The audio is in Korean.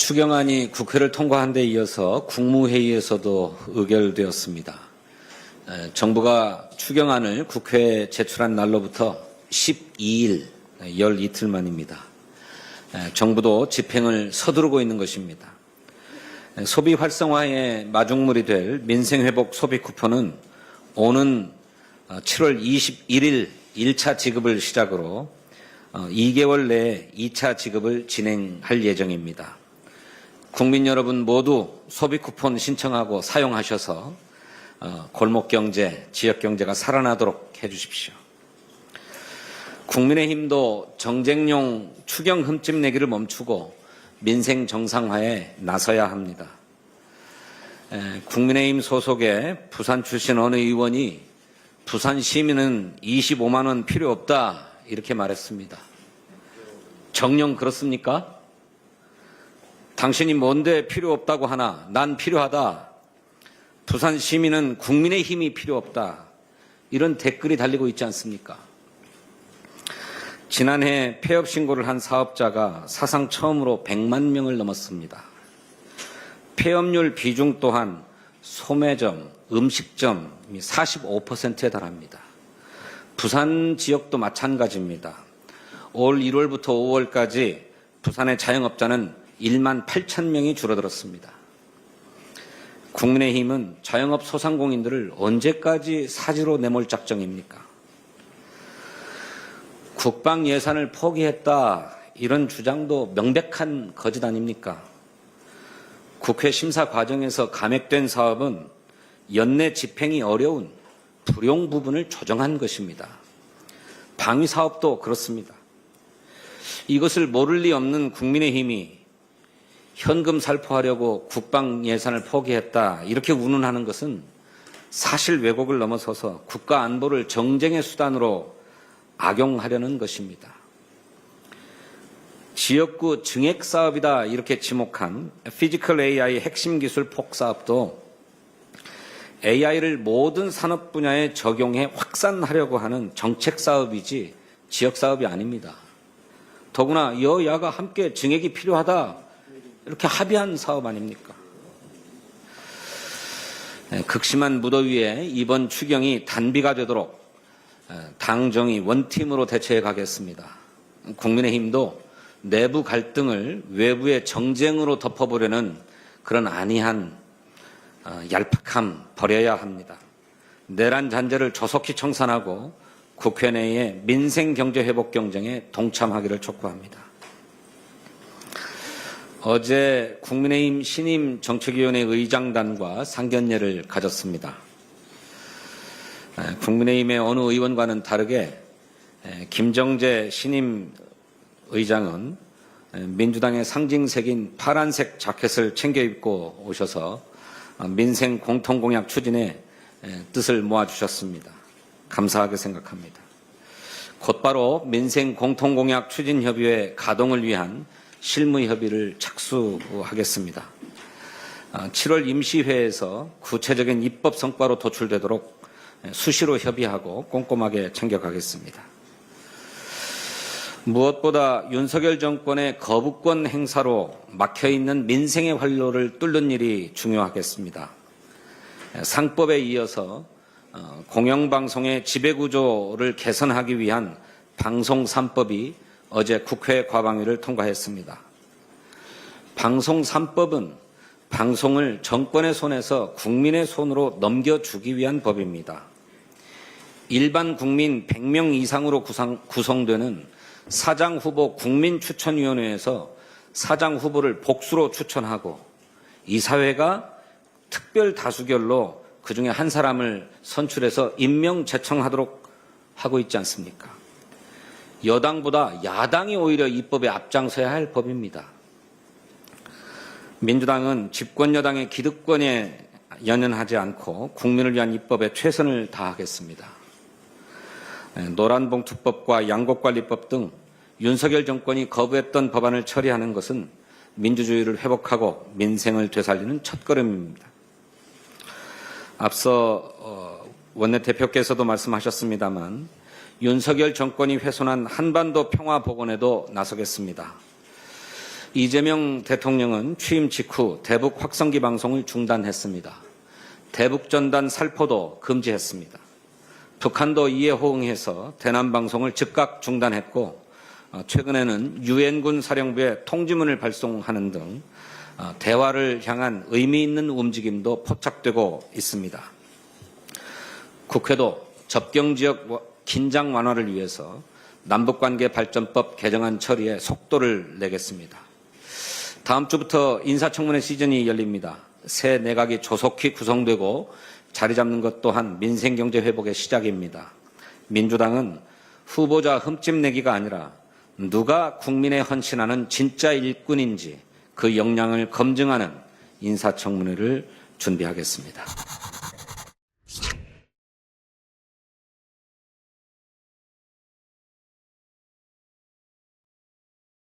추경안이 국회를 통과한 데 이어서 국무회의에서도 의결되었습니다. 정부가 추경안을 국회에 제출한 날로부터 12일, 열 이틀 만입니다. 정부도 집행을 서두르고 있는 것입니다. 소비 활성화의 마중물이 될 민생회복 소비 쿠폰은 오는 7월 21일 1차 지급을 시작으로 2개월 내에 2차 지급을 진행할 예정입니다. 국민 여러분 모두 소비 쿠폰 신청하고 사용하셔서 골목경제, 지역경제가 살아나도록 해주십시오. 국민의힘도 정쟁용 추경 흠집 내기를 멈추고 민생 정상화에 나서야 합니다. 국민의힘 소속의 부산 출신 어느 의원이 부산 시민은 25만 원 필요 없다 이렇게 말했습니다. 정녕 그렇습니까? 당신이 뭔데 필요 없다고 하나? 난 필요하다. 부산 시민은 국민의힘이 필요 없다. 이런 댓글이 달리고 있지 않습니까? 지난해 폐업 신고를 한 사업자가 사상 처음으로 100만 명을 넘었습니다. 폐업률 비중 또한 소매점, 음식점이 45%에 달합니다. 부산 지역도 마찬가지입니다. 올 1월부터 5월까지 부산의 자영업자는 1만 8천 명이 줄어들었습니다. 국민의힘은 자영업 소상공인들을 언제까지 사지로 내몰 작정입니까? 국방 예산을 포기했다 이런 주장도 명백한 거짓 아닙니까? 국회 심사 과정에서 감액된 사업은 연내 집행이 어려운 불용 부분을 조정한 것입니다. 방위 사업도 그렇습니다. 이것을 모를 리 없는 국민의힘이 현금 살포하려고 국방 예산을 포기했다 이렇게 운운하는 것은 사실 왜곡을 넘어서서 국가 안보를 정쟁의 수단으로 악용하려는 것입니다. 지역구 증액 사업이다 이렇게 지목한 피지컬 AI 핵심 기술 폭 사업도 AI를 모든 산업 분야에 적용해 확산하려고 하는 정책 사업이지 지역 사업이 아닙니다. 더구나 여야가 함께 증액이 필요하다 이렇게 합의한 사업 아닙니까? 극심한 무더위에 이번 추경이 단비가 되도록 당정이 원팀으로 대처해 가겠습니다. 국민의힘도 내부 갈등을 외부의 정쟁으로 덮어보려는 그런 안이한 얄팍함 버려야 합니다. 내란 잔재를 조속히 청산하고 국회 내의 민생 경제 회복 경쟁에 동참하기를 촉구합니다. 어제 국민의힘 신임 정책위원회 의장단과 상견례를 가졌습니다. 국민의힘의 어느 의원과는 다르게 김정재 신임 의장은 민주당의 상징색인 파란색 자켓을 챙겨 입고 오셔서 민생 공통공약 추진에 뜻을 모아주셨습니다. 감사하게 생각합니다. 곧바로 민생 공통공약 추진협의회 가동을 위한 실무협의를 착수하겠습니다. 7월 임시회에서 구체적인 입법 성과로 도출되도록 수시로 협의하고 꼼꼼하게 챙겨가겠습니다. 무엇보다 윤석열 정권의 거부권 행사로 막혀있는 민생의 활로를 뚫는 일이 중요하겠습니다. 상법에 이어서 공영방송의 지배구조를 개선하기 위한 방송 3법이 어제 국회 과방위를 통과했습니다. 방송 3법은 방송을 정권의 손에서 국민의 손으로 넘겨주기 위한 법입니다. 일반 국민 100명 이상으로 구성되는 사장 후보 국민추천위원회에서 사장 후보를 복수로 추천하고 이 사회가 특별 다수결로 그중에 한 사람을 선출해서 임명 제청하도록 하고 있지 않습니까? 여당보다 야당이 오히려 입법에 앞장서야 할 법입니다. 민주당은 집권 여당의 기득권에 연연하지 않고 국민을 위한 입법에 최선을 다하겠습니다. 노란봉투법과 양곡관리법 등 윤석열 정권이 거부했던 법안을 처리하는 것은 민주주의를 회복하고 민생을 되살리는 첫걸음입니다. 앞서 원내대표께서도 말씀하셨습니다만 윤석열 정권이 훼손한 한반도 평화 복원에도 나서겠습니다. 이재명 대통령은 취임 직후 대북 확성기 방송을 중단했습니다. 대북전단 살포도 금지했습니다. 북한도 이에 호응해서 대남 방송을 즉각 중단했고 최근에는 유엔군 사령부에 통지문을 발송하는 등 대화를 향한 의미 있는 움직임도 포착되고 있습니다. 국회도 접경지역 긴장 완화를 위해서 남북관계 발전법 개정안 처리에 속도를 내겠습니다. 다음 주부터 인사청문회 시즌이 열립니다. 새 내각이 조속히 구성되고 자리 잡는 것 또한 민생경제 회복의 시작입니다. 민주당은 후보자 흠집 내기가 아니라 누가 국민에 헌신하는 진짜 일꾼인지 그 역량을 검증하는 인사청문회를 준비하겠습니다.